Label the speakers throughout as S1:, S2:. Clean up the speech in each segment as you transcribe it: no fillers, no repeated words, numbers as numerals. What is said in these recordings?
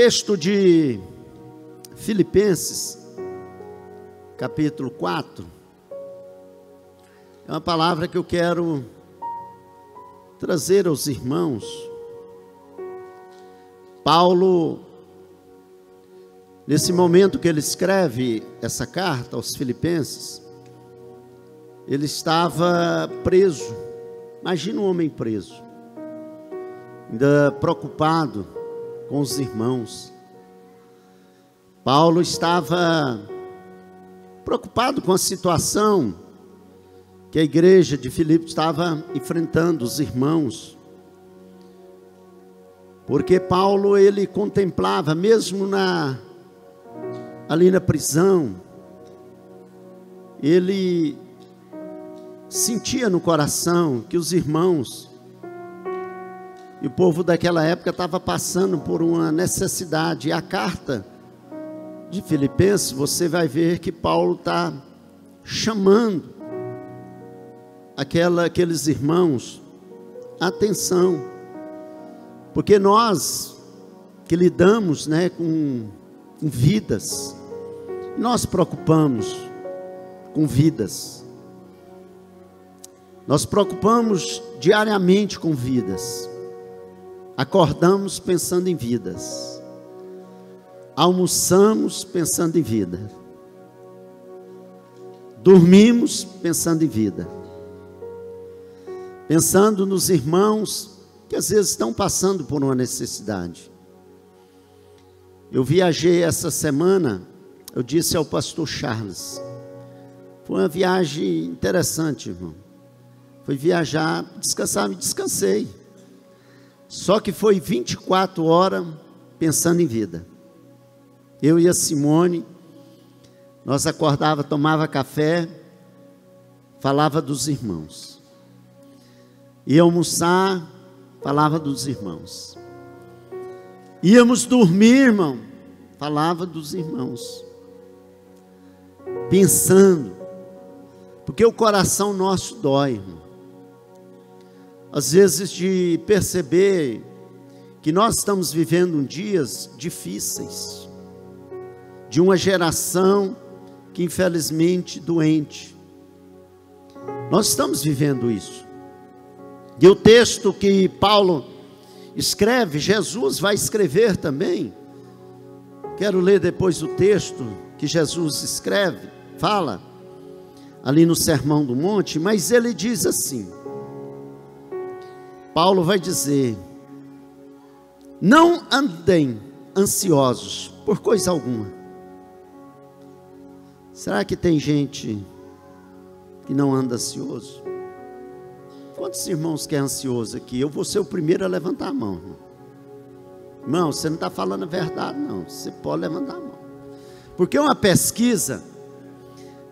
S1: texto de Filipenses, capítulo 4, é uma palavra que eu quero trazer aos irmãos. Paulo, nesse momento que ele escreve essa carta aos Filipenses, ele estava preso. Imagina um homem preso, ainda preocupado com os irmãos. Paulo estava preocupado com a situação que a igreja de Filipos estava enfrentando, os irmãos. Porque Paulo, ele contemplava, mesmo ali na prisão, ele sentia no coração que os irmãos e o povo daquela época estava passando por uma necessidade. E a carta de Filipenses, você vai ver que Paulo está chamando aqueles irmãos a atenção, porque nós que lidamos, com vidas, nós preocupamos com vidas, nós preocupamos diariamente com vidas, acordamos pensando em vidas, almoçamos pensando em vida, dormimos pensando em vida, pensando nos irmãos que às vezes estão passando por uma necessidade. Eu viajei essa semana, eu disse ao pastor Charles, foi uma viagem interessante, irmão. Fui viajar, descansar, me descansei. Só que foi 24 horas pensando em vida. Eu e a Simone, nós acordava, tomava café, falava dos irmãos. Ia almoçar, falava dos irmãos. Íamos dormir, irmão, falava dos irmãos. Pensando, porque o coração nosso dói, irmão. Às vezes de perceber que nós estamos vivendo dias difíceis, de uma geração que infelizmente doente. Nós estamos vivendo isso. E o texto que Paulo escreve, Jesus vai escrever também. Quero ler depois o texto que Jesus escreve, fala, ali no Sermão do Monte, mas ele diz assim, Paulo vai dizer, não andem ansiosos por coisa alguma. Será que tem gente que não anda ansioso? Quantos irmãos que é ansioso aqui? Eu vou ser o primeiro a levantar a mão. Irmão, você não está falando a verdade não, você pode levantar a mão. Porque uma pesquisa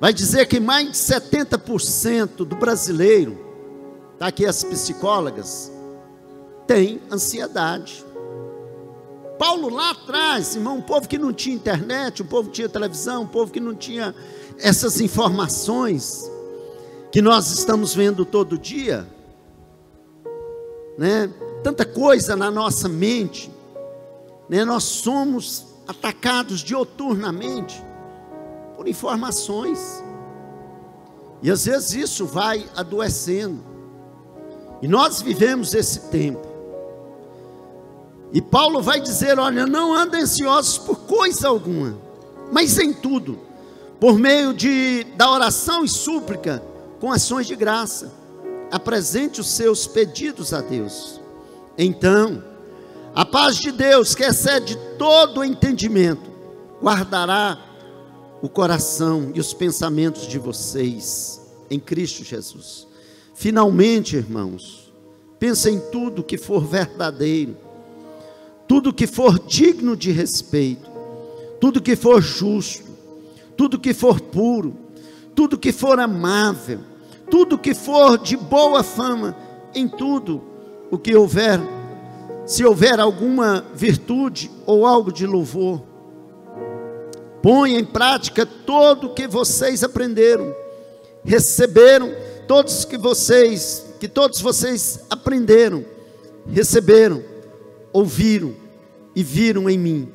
S1: vai dizer que mais de 70% do brasileiro, está aqui as psicólogas, tem ansiedade. Paulo lá atrás, irmão, um povo que não tinha internet, um povo que tinha televisão, um povo que não tinha essas informações que nós estamos vendo todo dia, tanta coisa na nossa mente, nós somos atacados dioturnamente por informações, e às vezes isso vai adoecendo, e nós vivemos esse tempo, e Paulo vai dizer, olha, não andem ansiosos por coisa alguma, mas em tudo, por meio da oração e súplica, com ações de graça, apresente os seus pedidos a Deus. Então, a paz de Deus, que excede todo o entendimento, guardará o coração e os pensamentos de vocês, em Cristo Jesus. Finalmente, irmãos, pensem em tudo que for verdadeiro, tudo que for digno de respeito, tudo que for justo, tudo que for puro, tudo que for amável, tudo que for de boa fama, em tudo o que houver, se houver alguma virtude ou algo de louvor, ponha em prática todo o que vocês aprenderam, receberam, que todos vocês aprenderam, receberam, ouviram e viram em mim,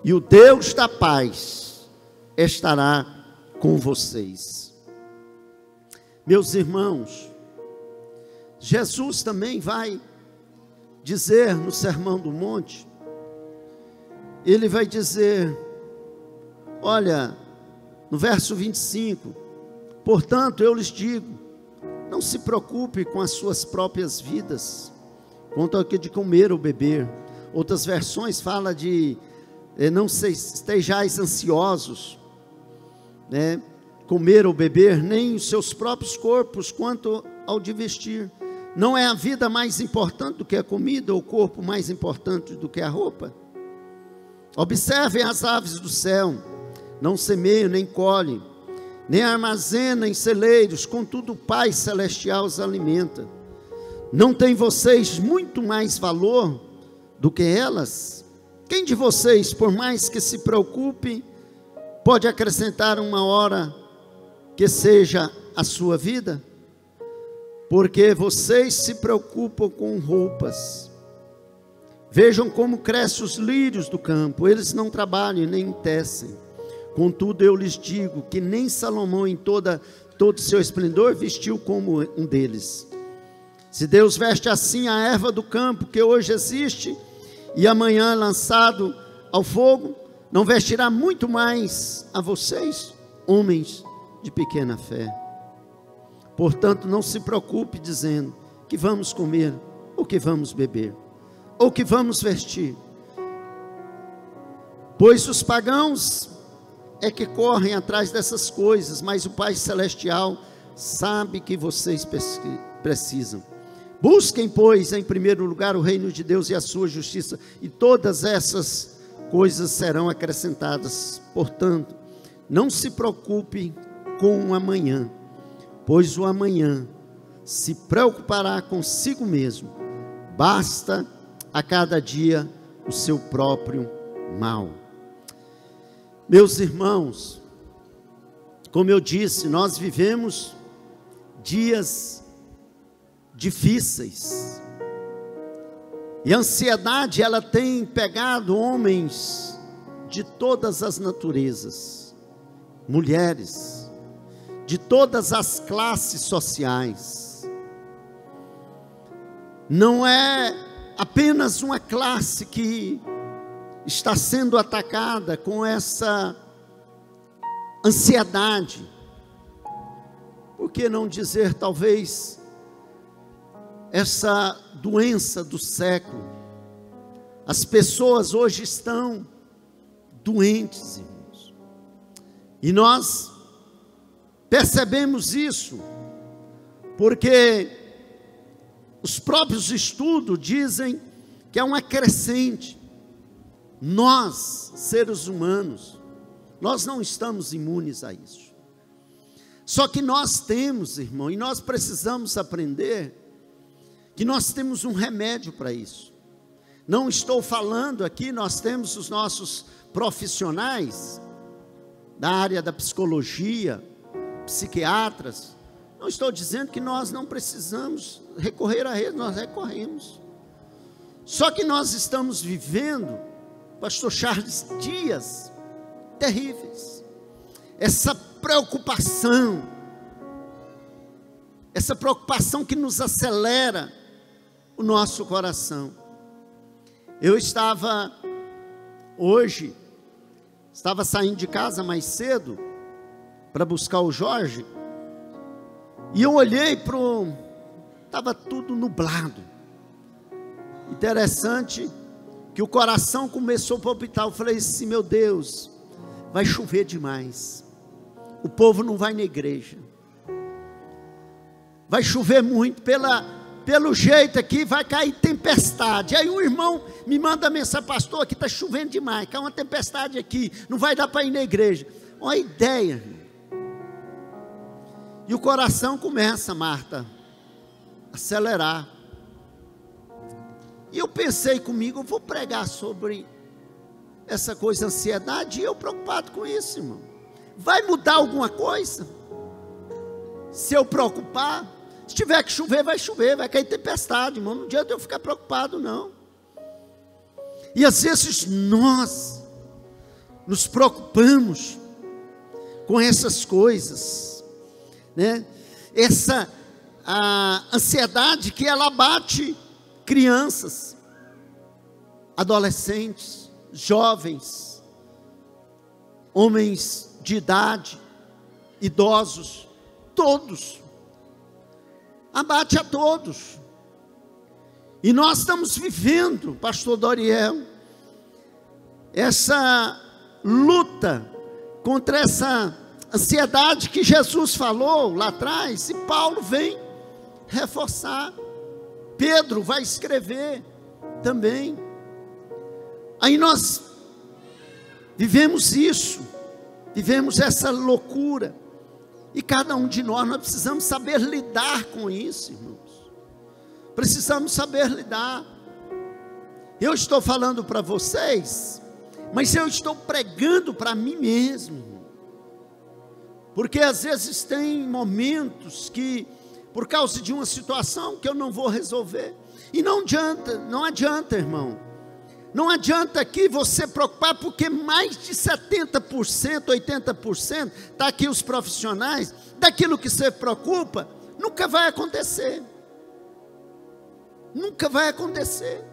S1: e o Deus da paz estará com vocês. Meus irmãos, Jesus também vai dizer no Sermão do Monte, ele vai dizer, olha, no verso 25, portanto eu lhes digo, não se preocupe com as suas próprias vidas, quanto ao que de comer ou beber. Outras versões falam de, não estejais ansiosos, né, comer ou beber, nem os seus próprios corpos, quanto ao de vestir. Não é a vida mais importante do que a comida, ou o corpo mais importante do que a roupa? Observem as aves do céu, não semeiam, nem colhem, nem armazenam em celeiros, contudo o Pai Celestial os alimenta. Não tem vocês muito mais valor do que elas? Quem de vocês, por mais que se preocupe, pode acrescentar uma hora que seja a sua vida? Porque vocês se preocupam com roupas. Vejam como crescem os lírios do campo, eles não trabalham nem tecem. Contudo eu lhes digo que nem Salomão em todo o seu esplendor vestiu como um deles. Se Deus veste assim a erva do campo, que hoje existe, e amanhã é lançado ao fogo, não vestirá muito mais a vocês, homens de pequena fé. Portanto, não se preocupe dizendo que vamos comer, ou que vamos beber, ou que vamos vestir. Pois os pagãos é que correm atrás dessas coisas, mas o Pai Celestial sabe que vocês precisam. Busquem, pois, em primeiro lugar o reino de Deus e a sua justiça, e todas essas coisas serão acrescentadas. Portanto, não se preocupe com o amanhã, pois o amanhã se preocupará consigo mesmo. Basta a cada dia o seu próprio mal. Meus irmãos, como eu disse, nós vivemos dias difíceis, e a ansiedade, ela tem pegado homens de todas as naturezas, mulheres, de todas as classes sociais. Não é apenas uma classe que está sendo atacada com essa ansiedade. Por que não dizer, talvez, essa doença do século? As pessoas hoje estão doentes, irmãos, e nós percebemos isso, porque os próprios estudos dizem que é uma crescente. Nós, seres humanos, nós não estamos imunes a isso. Só que nós temos, irmão, e nós precisamos aprender que nós temos um remédio para isso. Não estou falando aqui, nós temos os nossos profissionais da área da psicologia, psiquiatras. Não estou dizendo que nós não precisamos recorrer a eles, nós recorremos. Só que nós estamos vivendo, pastor Charles, dias terríveis. Essa preocupação que nos acelera o nosso coração. Eu estava saindo de casa mais cedo para buscar o Jorge, e eu olhei estava tudo nublado. Interessante que o coração começou a palpitar. Eu falei assim, meu Deus, vai chover demais, o povo não vai na igreja, vai chover muito, pelo jeito aqui vai cair tempestade. Aí o irmão me manda mensagem, pastor, aqui está chovendo demais, cai uma tempestade aqui, não vai dar para ir na igreja. Uma ideia, e o coração começa, Marta, a acelerar. E eu pensei comigo, eu vou pregar sobre essa coisa, ansiedade, e eu preocupado com isso, irmão. Vai mudar alguma coisa? Se eu preocupar, se tiver que chover, vai cair tempestade, irmão. Não adianta eu ficar preocupado, não. E às vezes nós nos preocupamos com essas coisas, né? A ansiedade que ela abate crianças, adolescentes, jovens, homens de idade, idosos, todos, abate a todos. E nós estamos vivendo, pastor Doriel, essa luta contra essa ansiedade que Jesus falou lá atrás, e Paulo vem reforçar, Pedro vai escrever também. Aí nós vivemos isso, vivemos essa loucura, e cada um de nós precisamos saber lidar com isso, irmãos. Precisamos saber lidar. Eu estou falando para vocês, mas eu estou pregando para mim mesmo, porque às vezes tem momentos que, por causa de uma situação que eu não vou resolver, e não adianta, irmão, não adianta aqui você preocupar, porque mais de 70%, 80%, está aqui os profissionais, daquilo que você preocupa, nunca vai acontecer. Nunca vai acontecer.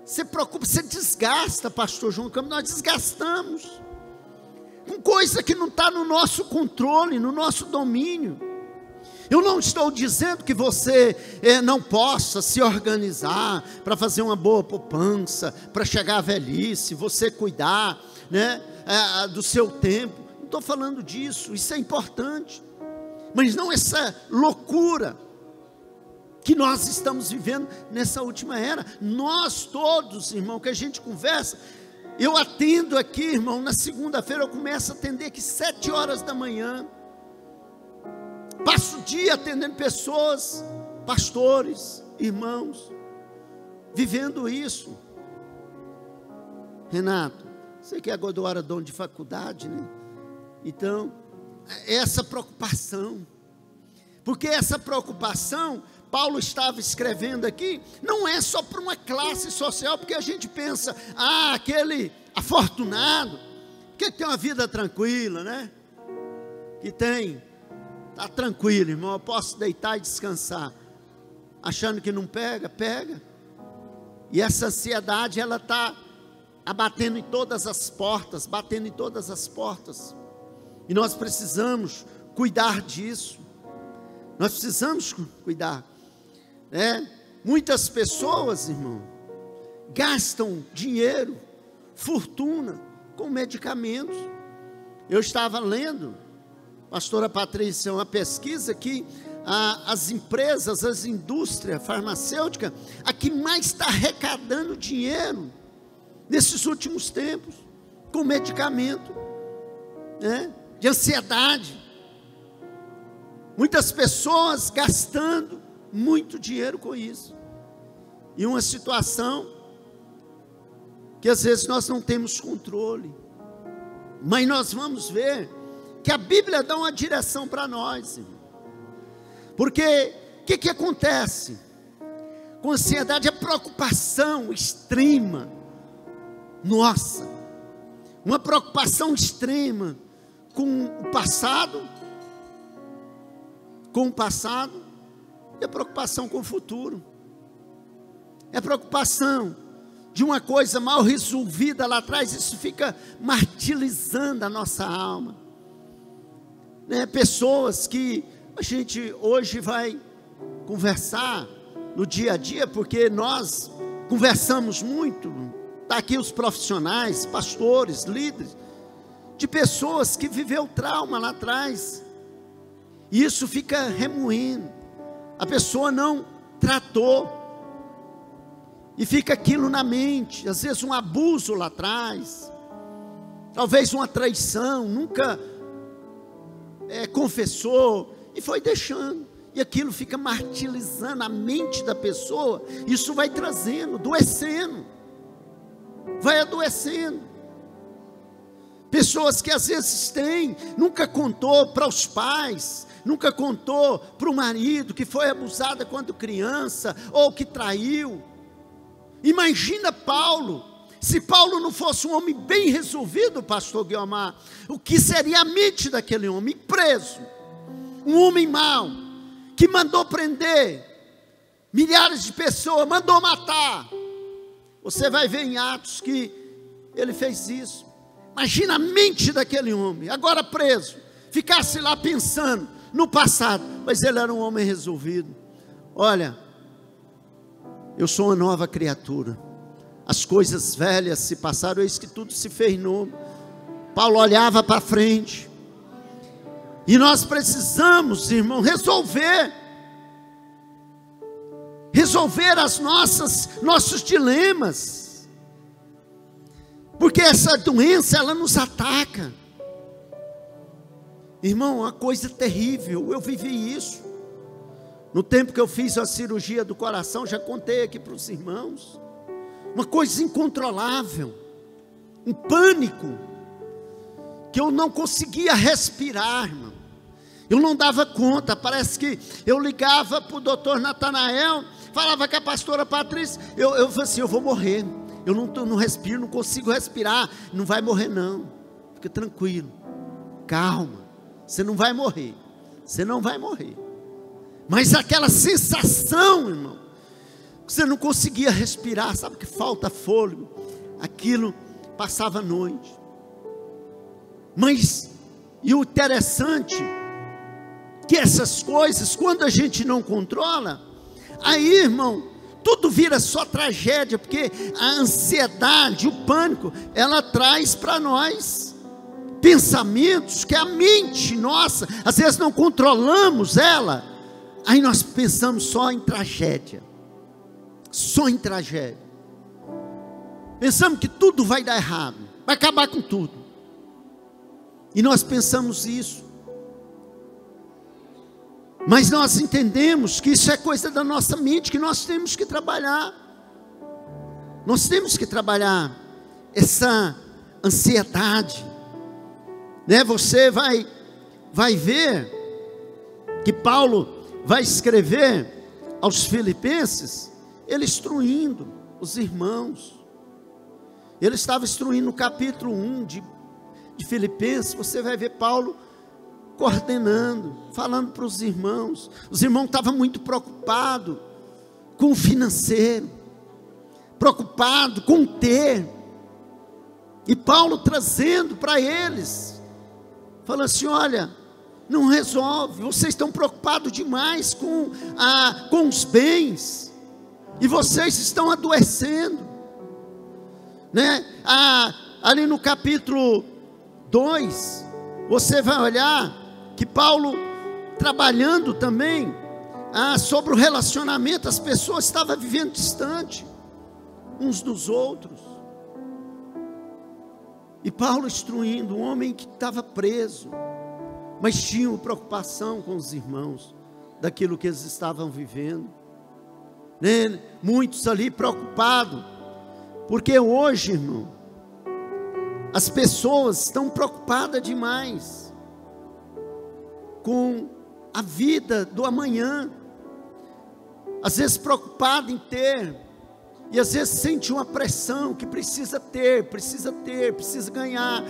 S1: Você preocupa, você desgasta, pastor João Campos, nós desgastamos com coisa que não está no nosso controle, no nosso domínio. Eu não estou dizendo que você não possa se organizar para fazer uma boa poupança, para chegar à velhice, você cuidar, né, do seu tempo. Não estou falando disso, isso é importante, mas não essa loucura que nós estamos vivendo nessa última era. Nós todos, irmão, que a gente conversa, eu atendo aqui, irmão, na segunda-feira eu começo a atender aqui 7 horas da manhã, passo o dia atendendo pessoas, pastores, irmãos, vivendo isso. Renato, você que agora é dono de faculdade, né? Então, essa preocupação, porque essa preocupação, Paulo estava escrevendo aqui, não é só para uma classe social, porque a gente pensa, aquele afortunado, que tem uma vida tranquila, né? Que está tranquilo, irmão, eu posso deitar e descansar, achando que não pega, pega. E essa ansiedade, ela está batendo em todas as portas, e nós precisamos cuidar disso, nós precisamos cuidar. Muitas pessoas, irmão, gastam dinheiro, fortuna, com medicamentos. Eu estava lendo, pastora Patrícia, uma pesquisa que as empresas, as indústrias farmacêuticas, a que mais está arrecadando dinheiro nesses últimos tempos, com medicamento, de ansiedade. Muitas pessoas gastando muito dinheiro com isso, e uma situação que às vezes nós não temos controle, mas nós vamos ver que a Bíblia dá uma direção para nós, irmão. Porque o que acontece com a ansiedade? A preocupação extrema, nossa, uma preocupação extrema com o passado, e a preocupação com o futuro, é a preocupação de uma coisa mal resolvida lá atrás. Isso fica martirizando a nossa alma, né? Pessoas que a gente hoje vai conversar no dia a dia, porque nós conversamos muito, está aqui os profissionais, pastores, líderes, de pessoas que viveu trauma lá atrás, e isso fica remoendo, a pessoa não tratou, e fica aquilo na mente, às vezes um abuso lá atrás, talvez uma traição, nunca confessou, e foi deixando, e aquilo fica martirizando a mente da pessoa. Isso vai trazendo, vai adoecendo. Pessoas que às vezes nunca contou para os pais, nunca contou para o marido que foi abusada quando criança, ou que traiu. Imagina Paulo, se Paulo não fosse um homem bem resolvido, pastor Guiomar, o que seria a mente daquele homem? Preso, um homem mau, que mandou prender milhares de pessoas, mandou matar. Você vai ver em Atos que ele fez isso. Imagina a mente daquele homem, agora preso, ficasse lá pensando no passado, mas ele era um homem resolvido. Olha, eu sou uma nova criatura, as coisas velhas se passaram, eis que tudo se fez novo. Paulo olhava para frente, e nós precisamos, irmão, resolver nossos dilemas, porque essa doença, ela nos ataca, irmão, uma coisa terrível. Eu vivi isso, no tempo que eu fiz a cirurgia do coração, já contei aqui para os irmãos, uma coisa incontrolável, um pânico, que eu não conseguia respirar, irmão, eu não dava conta. Parece que eu ligava para o doutor Natanael, falava com a pastora Patrícia, eu falei assim, eu vou morrer, eu não respiro, não consigo respirar. Não vai morrer não, fica tranquilo, calma, você não vai morrer, você não vai morrer. Mas aquela sensação, irmão, você não conseguia respirar, sabe que falta fôlego, aquilo passava a noite. Mas, e o interessante, que essas coisas, quando a gente não controla, aí, irmão, tudo vira só tragédia, porque a ansiedade, o pânico, ela traz para nós pensamentos que a mente nossa, às vezes não controlamos ela, aí nós pensamos só em tragédia, pensamos que tudo vai dar errado, vai acabar com tudo, e nós pensamos isso, mas nós entendemos que isso é coisa da nossa mente, que nós temos que trabalhar essa ansiedade, né? Você vai ver que Paulo vai escrever aos Filipenses, ele instruindo os irmãos, ele estava instruindo no capítulo 1 de Filipenses, você vai ver Paulo coordenando, falando para os irmãos estavam muito preocupados com o financeiro, preocupados com o ter, e Paulo trazendo para eles, falando assim, olha, não resolve, vocês estão preocupados demais com os bens, e vocês estão adoecendo, né? Ali no capítulo 2, você vai olhar que Paulo, trabalhando também sobre o relacionamento, as pessoas estavam vivendo distante uns dos outros, e Paulo instruindo um homem que estava preso, mas tinha preocupação com os irmãos, daquilo que eles estavam vivendo, né? Muitos ali preocupados, porque hoje, irmão, as pessoas estão preocupadas demais com a vida do amanhã, às vezes preocupado em ter, e às vezes sente uma pressão que precisa ter, precisa ganhar.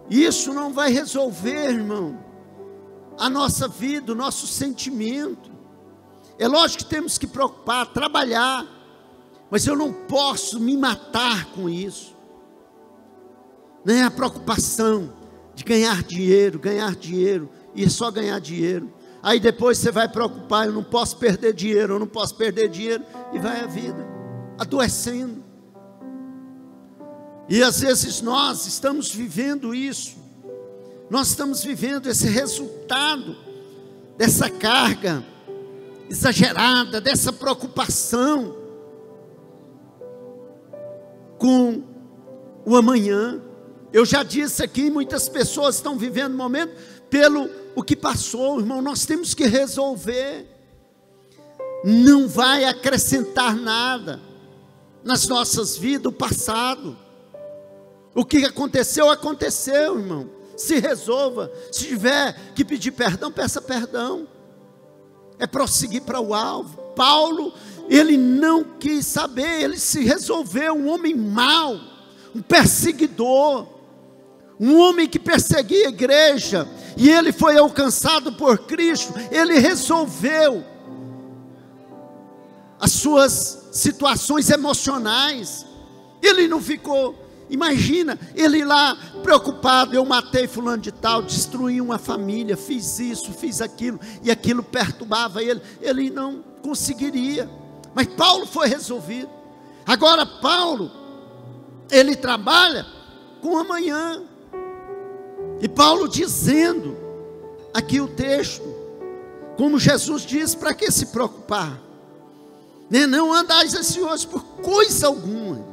S1: Isso não vai resolver, irmão, a nossa vida, o nosso sentimento. É lógico que temos que preocupar, trabalhar, mas eu não posso me matar com isso, né? A preocupação de ganhar dinheiro, e só ganhar dinheiro, aí depois você vai preocupar, eu não posso perder dinheiro, e vai a vida, adoecendo, e às vezes nós estamos vivendo isso, nós estamos vivendo esse resultado, dessa carga exagerada, dessa preocupação, com o amanhã. Eu já disse aqui, muitas pessoas estão vivendo o momento pelo o que passou, irmão. Nós temos que resolver, não vai acrescentar nada nas nossas vidas o passado. O que aconteceu, irmão. Se resolva, se tiver que pedir perdão, peça perdão, é prosseguir para o alvo. Paulo ele não quis saber, ele se resolveu, um homem mau, um perseguidor, um homem que perseguia a igreja, e ele foi alcançado por Cristo. Ele resolveu as suas situações emocionais. Ele não ficou, imagina, ele lá preocupado, eu matei fulano de tal, destruí uma família, fiz isso, fiz aquilo, e aquilo perturbava ele, ele não conseguiria. Mas Paulo foi resolvido. Agora Paulo, ele trabalha com amanhã. E Paulo dizendo, aqui o texto, como Jesus diz, para que se preocupar? Não andais ansiosos por coisa alguma.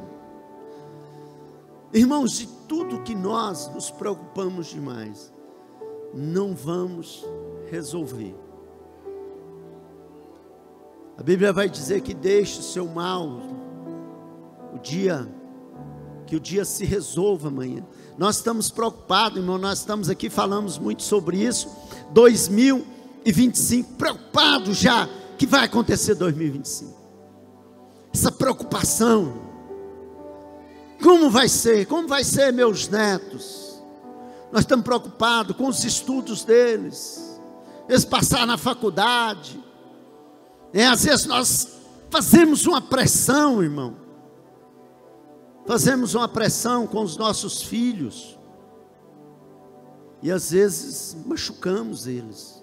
S1: Irmãos, de tudo que nós nos preocupamos demais, não vamos resolver. A Bíblia vai dizer que deixe o seu mal, que o dia se resolva amanhã. Nós estamos preocupados, irmão, nós estamos aqui, falamos muito sobre isso, 2025, preocupados já, que vai acontecer 2025, essa preocupação, como vai ser meus netos, nós estamos preocupados com os estudos deles, eles passaram na faculdade, às vezes nós fazemos uma pressão, irmão, fazemos uma pressão com os nossos filhos, e às vezes machucamos eles,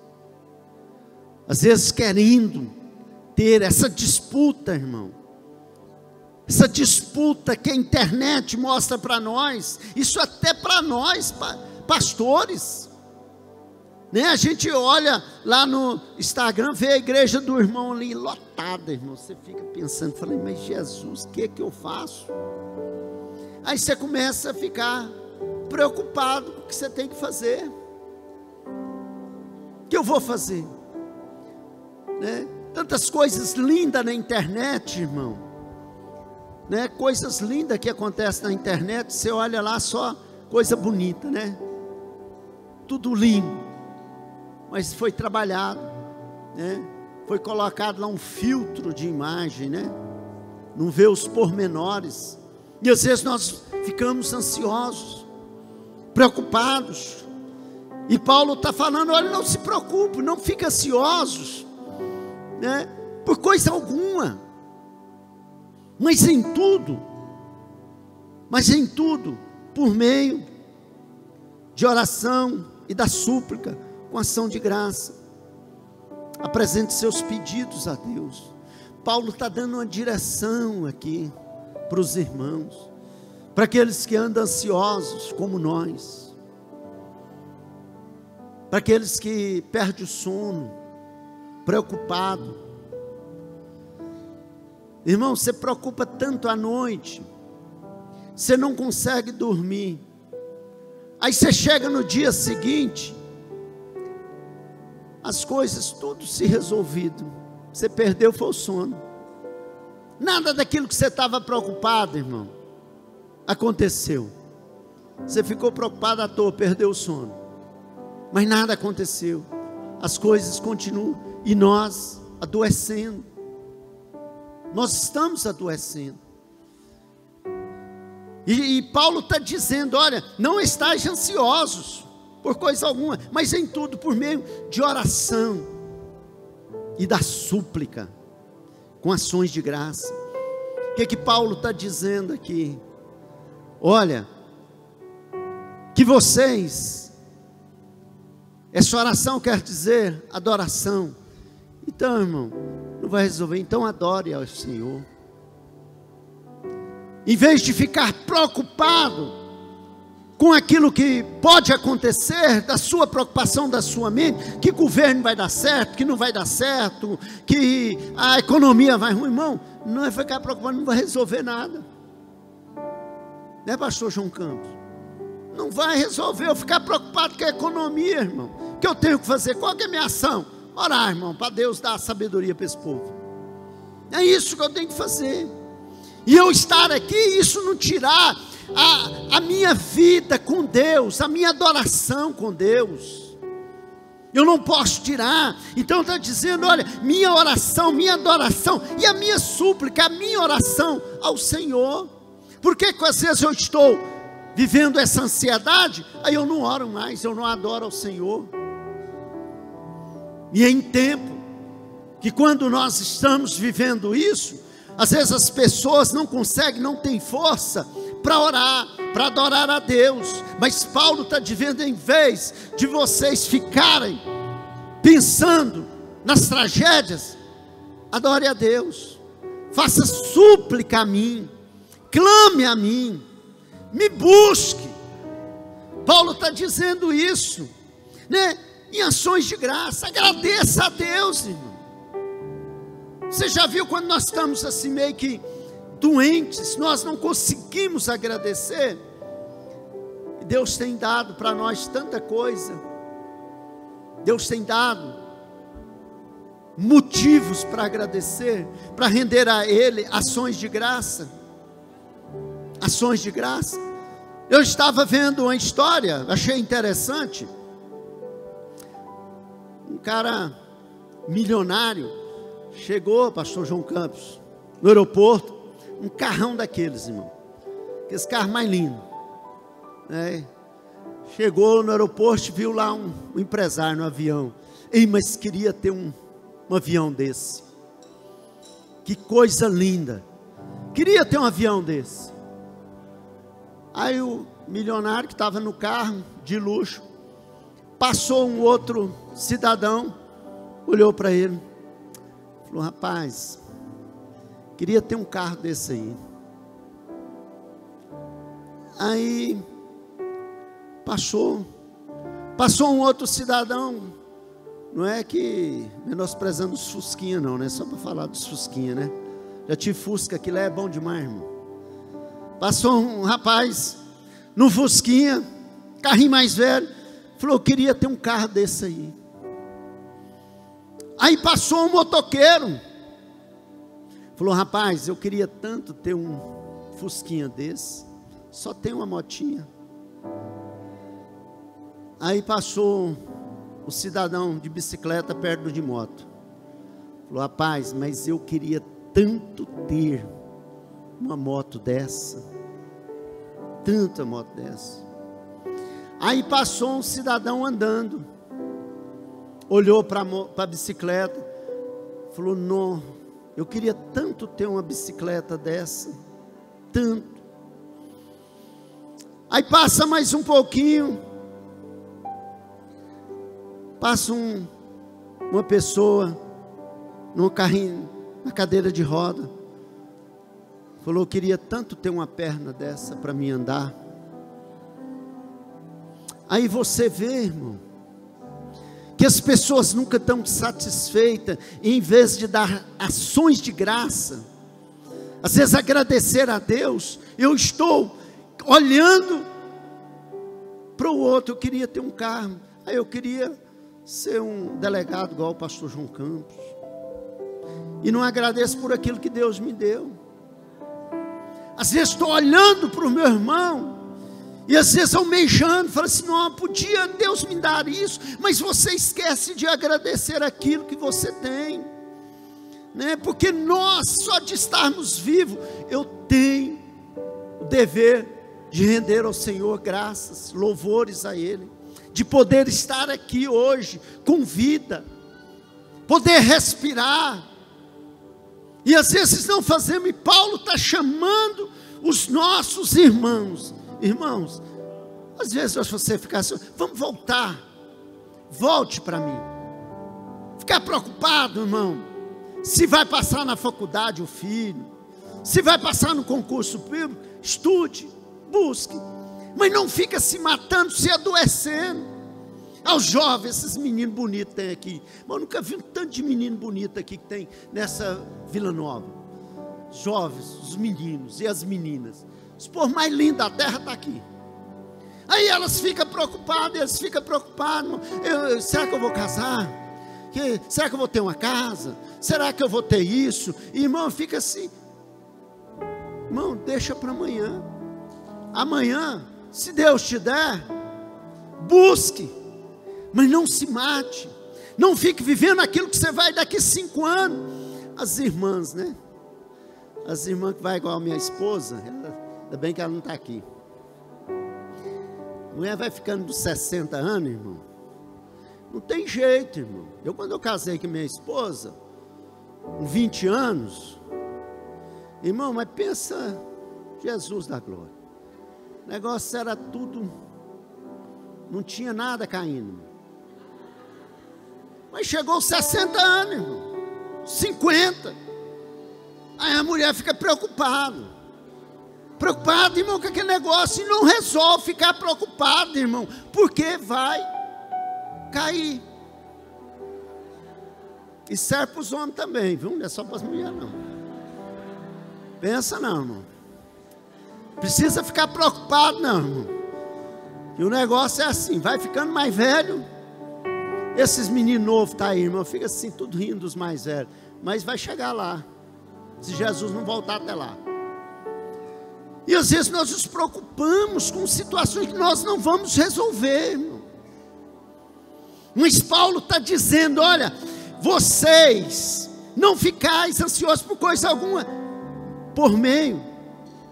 S1: às vezes querendo ter essa disputa, irmão, essa disputa que a internet mostra para nós, isso até para nós, pastores, A gente olha lá no Instagram, vê a igreja do irmão ali lotada, irmão, você fica pensando, falei, mas Jesus, o que é que eu faço? Aí você começa a ficar preocupado com o que você tem que fazer. O que eu vou fazer? Tantas coisas lindas na internet, irmão, coisas lindas que acontecem na internet, você olha lá só coisa bonita, tudo lindo, mas foi trabalhado, foi colocado lá um filtro de imagem, não vê os pormenores, e às vezes nós ficamos ansiosos, preocupados, e Paulo está falando, olha, não se preocupe, não fique ansiosos, por coisa alguma, mas em tudo, por meio de oração e da súplica, com ação de graça, apresente seus pedidos a Deus. Paulo está dando uma direção aqui, para os irmãos, para aqueles que andam ansiosos, como nós, para aqueles que perdem o sono, preocupado. Irmão, você preocupa tanto à noite, você não consegue dormir, aí você chega no dia seguinte, as coisas tudo se resolvido, você perdeu foi o sono, nada daquilo que você estava preocupado, irmão, aconteceu, você ficou preocupado à toa, perdeu o sono, mas nada aconteceu, as coisas continuam, e nós adoecendo, nós estamos adoecendo, e Paulo está dizendo, olha, não estáis ansiosos, por coisa alguma, mas em tudo, por meio de oração, e da súplica, com ações de graça. O que Paulo está dizendo aqui? Olha, que vocês, essa oração quer dizer adoração, então irmão, não vai resolver, então adore ao Senhor, em vez de ficar preocupado, com aquilo que pode acontecer, da sua preocupação, da sua mente, que o governo vai dar certo, que não vai dar certo, que a economia vai ruim, irmão, não é ficar preocupado, não vai resolver nada, pastor João Campos, não vai resolver, eu ficar preocupado com a economia, irmão, o que eu tenho que fazer, qual que é a minha ação? Orar, irmão, para Deus dar sabedoria para esse povo, é isso que eu tenho que fazer, e eu estar aqui, isso não tirar a minha vida com Deus, a minha adoração com Deus. eu não posso tirar. Então está dizendo, olha, minha oração, minha adoração e a minha súplica, a minha oração ao Senhor. Por que às vezes eu estou vivendo essa ansiedade, aí eu não oro mais, eu não adoro ao Senhor? E em tempo que quando nós estamos vivendo isso, às vezes as pessoas não conseguem, não têm força para orar, para adorar a Deus. Mas Paulo está dizendo, em vez de vocês ficarem pensando nas tragédias, adore a Deus, faça súplica a mim, clame a mim, me busque. Paulo está dizendo isso, né? Em ações de graça, agradeça a Deus, irmão. Você já viu quando nós estamos assim meio que doentes, nós não conseguimos agradecer? Deus tem dado para nós tanta coisa, Deus tem dado motivos para agradecer, para render a Ele ações de graça. Ações de graça. Eu estava vendo uma história, achei interessante. Um cara milionário chegou, pastor João Campos, no aeroporto, um carrão daqueles, irmão, aqueles carros mais lindos, né? Chegou no aeroporto, viu lá um empresário no avião. Ei, mas queria ter um avião desse. Que coisa linda. Queria ter um avião desse. Aí o milionário que estava no carro de luxo, passou um outro cidadão, olhou para ele, falou, rapaz, queria ter um carro desse aí. Aí passou um outro cidadão, não é que menosprezando os fusquinha não, né? Só para falar dos fusquinha, né? Já tive fusca, aquilo é bom demais, irmão. Passou um rapaz no fusquinha, carrinho mais velho, falou, eu queria ter um carro desse aí. Aí passou um motoqueiro, falou, rapaz, eu queria tanto ter um fusquinha desse, só tem uma motinha. Aí passou o cidadão de bicicleta perto de moto, falou, rapaz, mas eu queria tanto ter uma moto dessa, tanta moto dessa. Aí passou um cidadão andando, olhou para a bicicleta, falou, não, eu queria tanto ter uma bicicleta dessa, tanto. Aí passa mais um pouquinho, passa uma pessoa, num carrinho, na cadeira de roda, falou, eu queria tanto ter uma perna dessa para mim andar. Aí você vê, irmão, que as pessoas nunca estão satisfeitas, e em vez de dar ações de graça, às vezes agradecer a Deus, eu estou olhando para o outro, eu queria ter um carro, aí eu queria ser um delegado igual o pastor João Campos, e não agradeço por aquilo que Deus me deu. Às vezes estou olhando para o meu irmão, e às vezes almejando, falo assim, não, podia Deus me dar isso, mas você esquece de agradecer aquilo que você tem, né? Porque nós, só de estarmos vivos, eu tenho o dever de render ao Senhor graças, louvores a Ele, de poder estar aqui hoje, com vida, poder respirar, e às vezes não fazemos, e Paulo está chamando os nossos irmãos, às vezes você ficar assim, vamos voltar, volte para mim, ficar preocupado, irmão, se vai passar na faculdade o filho, se vai passar no concurso público, estude, busque, mas não fica se matando, se adoecendo. Aos jovens, esses meninos bonitos tem aqui, mas eu nunca vi um tanto de menino bonito aqui que tem nessa Vila Nova, jovens, os meninos e as meninas, os povos mais lindos da terra está aqui. Aí elas ficam preocupadas, eles ficam preocupados, será que eu vou casar? Será que eu vou ter uma casa? Será que eu vou ter isso? E, irmão, fica assim, irmão, deixa para amanhã. Amanhã, se Deus te der, busque, Mas não se mate. Não fique vivendo aquilo que você vai daqui 5 anos. As irmãs, né? As irmãs que vai igual a minha esposa, ainda bem que ela não está aqui. A mulher vai ficando dos 60 anos, irmão. Não tem jeito, irmão. Quando eu casei com minha esposa, com 20 anos, irmão, mas pensa, Jesus da glória. O negócio era tudo, não tinha nada caindo. Mas chegou aos 60 anos, irmão, 50. Aí a mulher fica preocupada, irmão, com aquele negócio, e não resolve ficar preocupado, irmão, porque vai cair. E serve para os homens também, viu? Não é só para as mulheres, não. Pensa não, irmão. Precisa ficar preocupado, não, irmão. E o negócio é assim, vai ficando mais velho. Esses meninos novos tá aí, irmão, fica assim, tudo rindo dos mais velhos. Mas vai chegar lá, se Jesus não voltar até lá. E às vezes nós nos preocupamos com situações que nós não vamos resolver, irmão. Mas Paulo está dizendo, olha, vocês não ficais ansiosos por coisa alguma, por meio,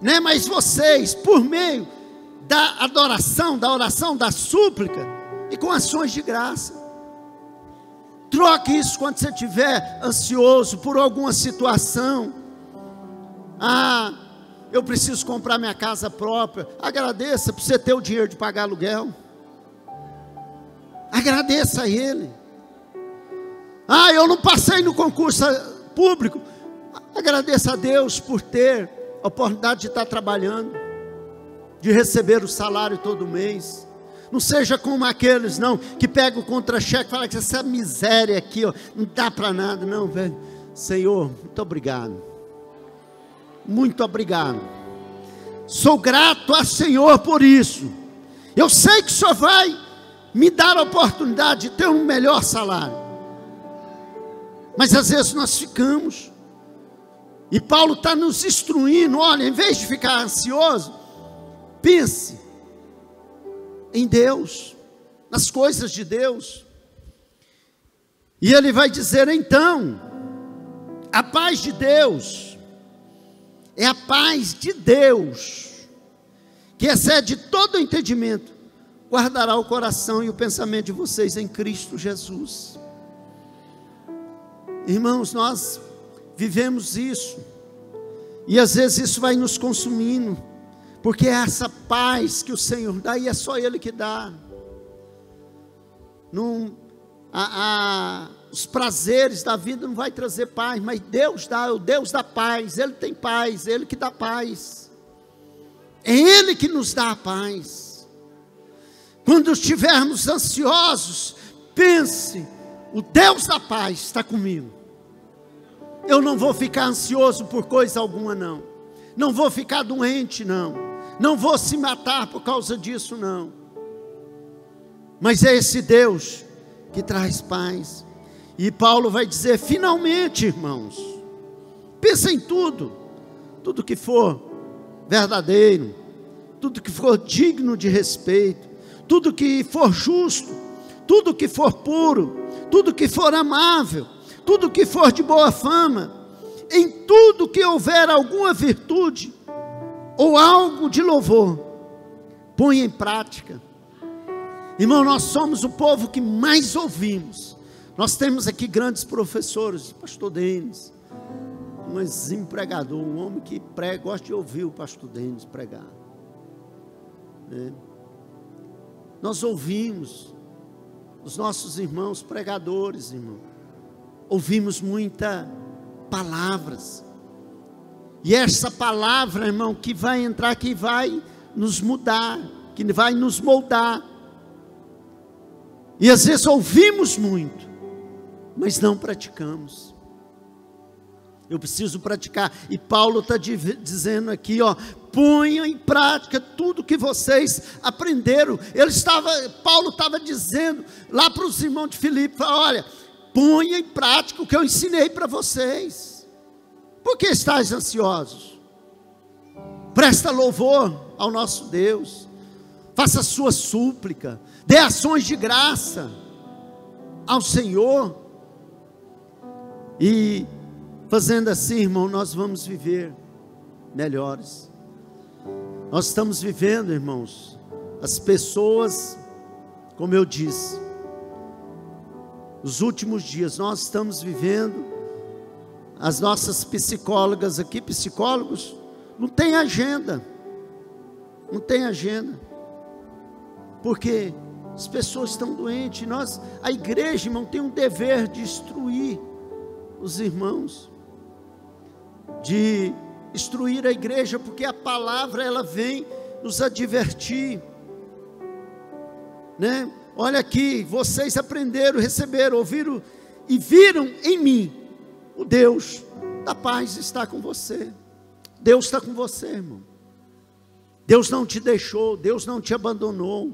S1: né? Mas vocês, por meio da adoração, da oração, da súplica, e com ações de graça. Troque isso quando você estiver ansioso por alguma situação. Eu preciso comprar minha casa própria. Agradeça por você ter o dinheiro de pagar aluguel. Agradeça a Ele. Eu não passei no concurso público. Agradeça a Deus por ter a oportunidade de estar trabalhando, de receber o salário todo mês. Não seja como aqueles, não, que pegam o contra-cheque e falam que essa miséria aqui, ó, não dá para nada, não, velho. Senhor, muito obrigado. Muito obrigado. Sou grato ao Senhor por isso. Eu sei que o Senhor vai me dar a oportunidade de ter um melhor salário. Mas às vezes nós ficamos. E Paulo está nos instruindo, olha, em vez de ficar ansioso, pense em Deus, nas coisas de Deus. E ele vai dizer então, a paz de Deus, é a paz de Deus, que excede todo o entendimento, guardará o coração e o pensamento de vocês em Cristo Jesus. Irmãos, nós vivemos isso, e às vezes isso vai nos consumindo, porque é essa paz que o Senhor dá, e é só Ele que dá. Os prazeres da vida não vai trazer paz, mas Deus dá, é o Deus da paz. Ele tem paz, Ele que dá paz, é Ele que nos dá a paz. Quando estivermos ansiosos, pense, o Deus da paz está comigo. Eu não vou ficar ansioso por coisa alguma, não. Não vou ficar doente, não. Não vou se matar por causa disso, não. Mas é esse Deus que traz paz. E Paulo vai dizer, finalmente, irmãos, pensa em tudo que for verdadeiro, tudo que for digno de respeito, tudo que for justo, tudo que for puro, tudo que for amável, tudo que for de boa fama, em tudo que houver alguma virtude, ou algo de louvor, ponha em prática. Irmão, nós somos o povo que mais ouvimos. Nós temos aqui grandes professores, pastor Denis, um exímio pregador, um homem que prega, gosta de ouvir o pastor Denis pregar, né? Nós ouvimos os nossos irmãos pregadores, irmão, ouvimos muitas palavras, e essa palavra, irmão, que vai entrar, que vai nos mudar, que vai nos moldar. E às vezes ouvimos muito, mas não praticamos. Eu preciso praticar. E Paulo está dizendo aqui, ó, ponham em prática tudo que vocês aprenderam. Paulo estava dizendo lá para os irmãos de Filipe, olha, ponha em prática o que eu ensinei para vocês. Por que estáis ansiosos? Presta louvor ao nosso Deus, faça sua súplica, dê ações de graça, ao Senhor. E fazendo assim, irmão, nós vamos viver melhores. Nós estamos vivendo, irmãos, as pessoas, como eu disse, os últimos dias, nós estamos vivendo, as nossas psicólogas aqui, psicólogos, não tem agenda, porque as pessoas estão doentes. A igreja, irmão, tem um dever de instruir os irmãos, de instruir a igreja, porque a palavra, ela vem nos advertir, né? Olha aqui, vocês aprenderam, receberam, ouviram e viram em mim, o Deus da paz está com você. Deus está com você, irmão. Deus não te deixou, Deus não te abandonou,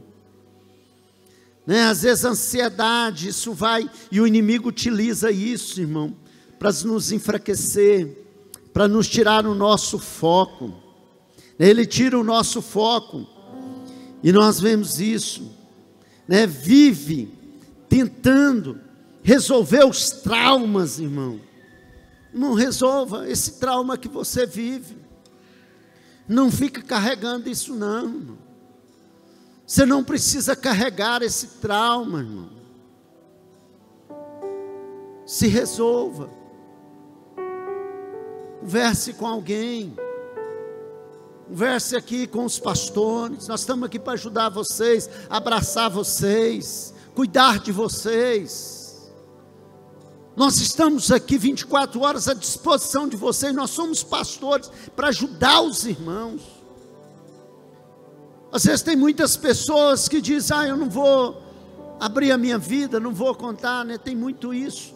S1: né? Às vezes a ansiedade, isso vai, e o inimigo utiliza isso, irmão, para nos enfraquecer, para nos tirar o nosso foco. Ele tira o nosso foco, e nós vemos isso, né? Vive tentando resolver os traumas, irmão. Não resolva esse trauma que você vive, não fica carregando isso não, irmão. Você não precisa carregar esse trauma, irmão. Se resolva, converse com alguém, converse aqui com os pastores. Nós estamos aqui para ajudar vocês, abraçar vocês, cuidar de vocês. Nós estamos aqui 24 horas à disposição de vocês. Nós somos pastores para ajudar os irmãos. Às vezes tem muitas pessoas que dizem: eu não vou abrir a minha vida, não vou contar, né? Tem muito isso,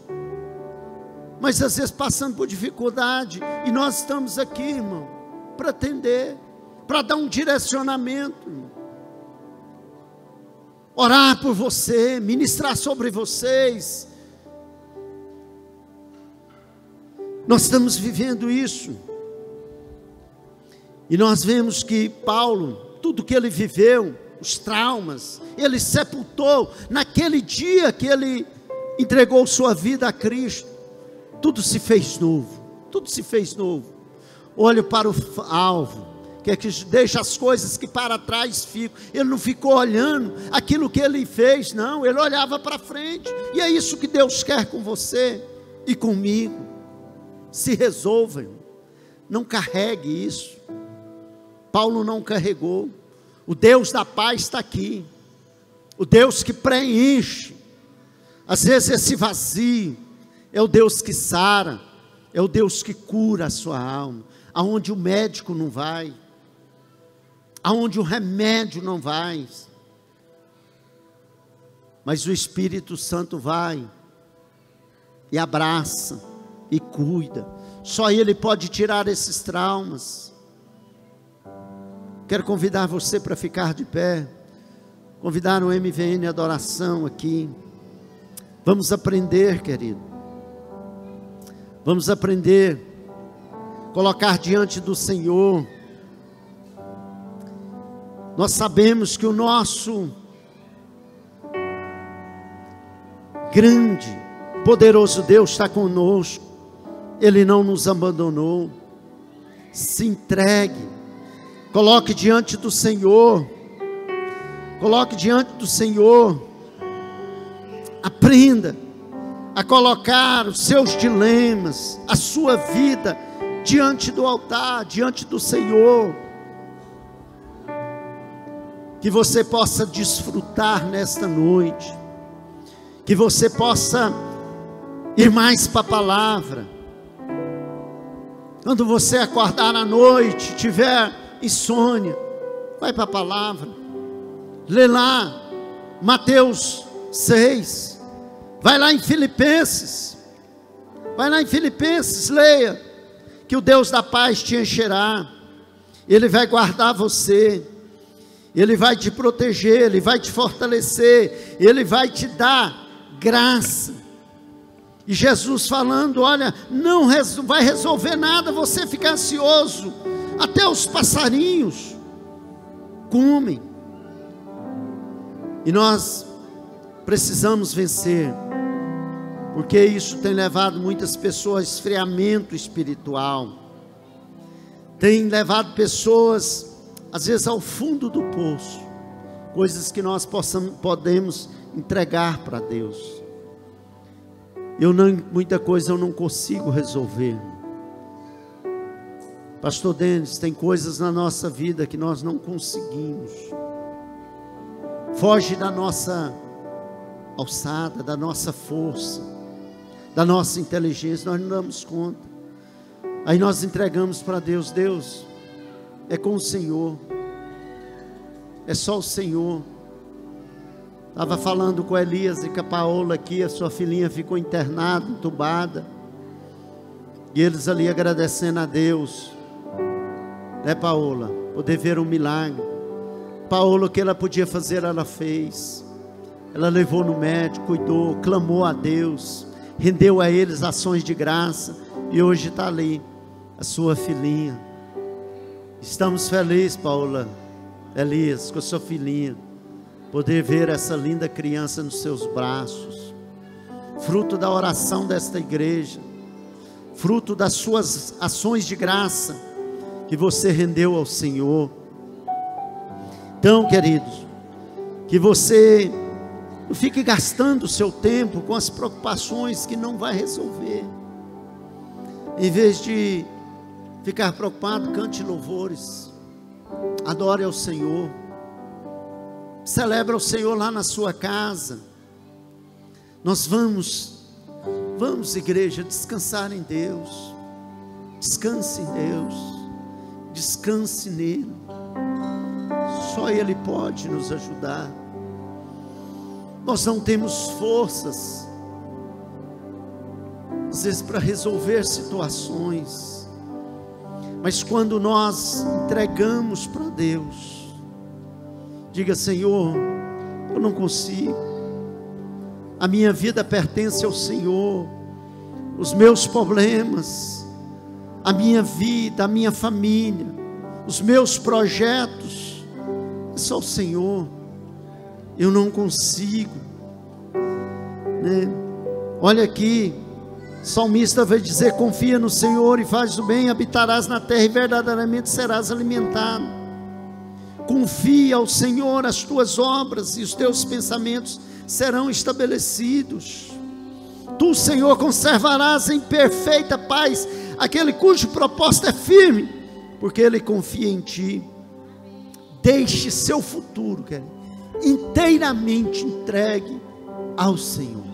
S1: mas às vezes passando por dificuldade, e nós estamos aqui, irmão, para atender, para dar um direcionamento, orar por você, ministrar sobre vocês. Nós estamos vivendo isso, e nós vemos que Paulo, tudo que ele viveu, os traumas, ele sepultou naquele dia que ele entregou sua vida a Cristo. Tudo se fez novo, tudo se fez novo. Olhe para o alvo, que é que deixa as coisas que para trás ficam. Ele não ficou olhando aquilo que ele fez, não, ele olhava para frente. E é isso que Deus quer com você e comigo. Se resolva, irmão. Não carregue isso. Paulo não carregou. O Deus da paz está aqui, o Deus que preenche, às vezes esse vazio, é o Deus que sara, é o Deus que cura a sua alma, aonde o médico não vai, aonde o remédio não vai, mas o Espírito Santo vai, e abraça, e cuida. Só Ele pode tirar esses traumas. Quero convidar você para ficar de pé, convidar o MVN Adoração aqui. Vamos aprender, querido, vamos aprender, colocar diante do Senhor. Nós sabemos que o nosso grande, poderoso Deus está conosco, Ele não nos abandonou. Se entregue, coloque diante do Senhor, coloque diante do Senhor, aprenda a colocar os seus dilemas, a sua vida diante do altar, diante do Senhor, que você possa desfrutar nesta noite, que você possa ir mais para a palavra. Quando você acordar à noite, tiver insônia, vai para a palavra, lê lá Mateus 6, vai lá em Filipenses, leia, que o Deus da paz te encherá, Ele vai guardar você, Ele vai te proteger, Ele vai te fortalecer, Ele vai te dar graça. E Jesus falando: olha, não vai resolver nada você ficar ansioso, até os passarinhos comem. E nós precisamos vencer porque isso tem levado muitas pessoas a esfriamento espiritual, tem levado pessoas, às vezes, ao fundo do poço, coisas que nós podemos entregar para Deus. Muita coisa eu não consigo resolver. Pastor Denis, tem coisas na nossa vida que nós não conseguimos, foge da nossa alçada, da nossa força, da nossa inteligência, nós não damos conta. Aí nós entregamos para Deus. Deus, é com o Senhor, é só o Senhor. Estava falando com Elias e com a Paola aqui, a sua filhinha ficou internada, entubada, e eles ali agradecendo a Deus, né, Paola, poder ver um milagre. Paola, o que ela podia fazer, ela fez. Ela levou no médico, cuidou, clamou a Deus, rendeu a eles ações de graça, e hoje está ali a sua filhinha. Estamos felizes, Paola, Elias, com a sua filhinha, poder ver essa linda criança nos seus braços, fruto da oração desta igreja, fruto das suas ações de graça que você rendeu ao Senhor. Então, queridos, que você não fique gastando o seu tempo com as preocupações que não vai resolver. Em vez de ficar preocupado, cante louvores, adore ao Senhor, celebre ao Senhor lá na sua casa. Nós vamos, igreja, descansar em Deus. Descanse em Deus, descanse nele. Só Ele pode nos ajudar. Nós não temos forças, às vezes, para resolver situações, mas quando nós entregamos para Deus, diga: Senhor, eu não consigo, a minha vida pertence ao Senhor, os meus problemas, a minha vida, a minha família, os meus projetos, é só o Senhor. Eu não consigo, né? Olha aqui, o salmista vai dizer: confia no Senhor e faz o bem, habitarás na terra e verdadeiramente serás alimentado. Confia ao Senhor as tuas obras e os teus pensamentos serão estabelecidos. Tu, Senhor, conservarás em perfeita paz aquele cujo propósito é firme, porque ele confia em ti. Deixe seu futuro, querido, inteiramente entregue ao Senhor.